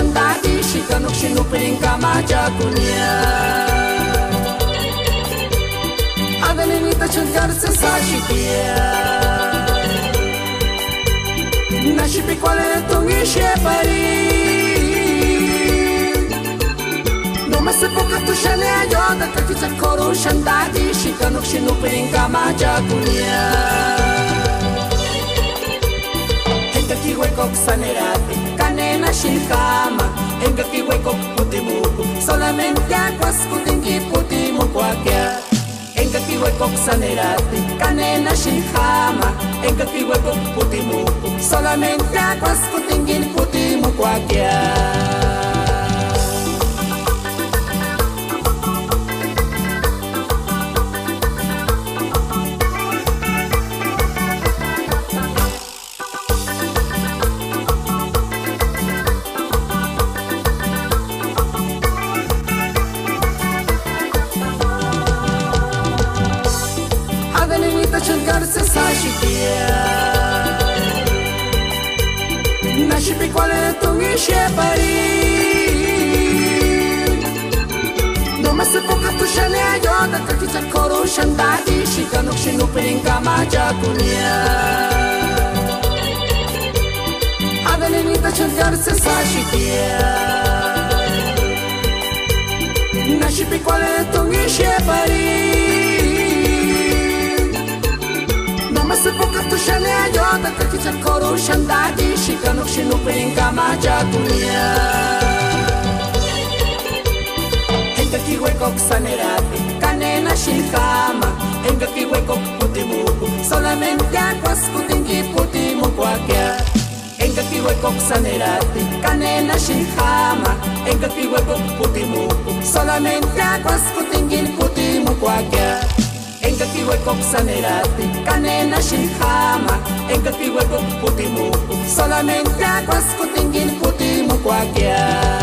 shandadi shikanuk shinupin kama jakunia Adelinita changarse sachitia Nashipi quale tungi shepari No me se poca tu shale ayoda Kakicha koru shandadi shikanuk shinupin kama jakunia Kiwekok sanerate, canena shinkama, enga kiwekok putimuku, solamente aguas kutingi putimuku akia. Enga kiwekok sanerate, canena shinkama, enga kiwekok putimuku, solamente aguas kutingi putimuku akia. Changarse sachitia Nashipi quale tungi shepari No me se poca tu shale ayoda Kakicha koru shandadi Shikanuk shinupin kama jakunia Adelinita changarse sachitia Nashipi quale tungi shepari Se poca tu shale ayoda Kakicha koru shandadi Shikanuk shinupin kama jakunia Enga kiwekok sanerate Canena shinkama Enga kiwekok putimuku Solamente aguas kutingi putimuku akia Enga kiwekok sanerate Canena shinkama Enga kiwekok putimuku Solamente aguas kutingi putimuku akia Enga kiwekok sanerate, canena shinkama Enga kiwekok putimuku Solamente aguas kutingin putimuku akia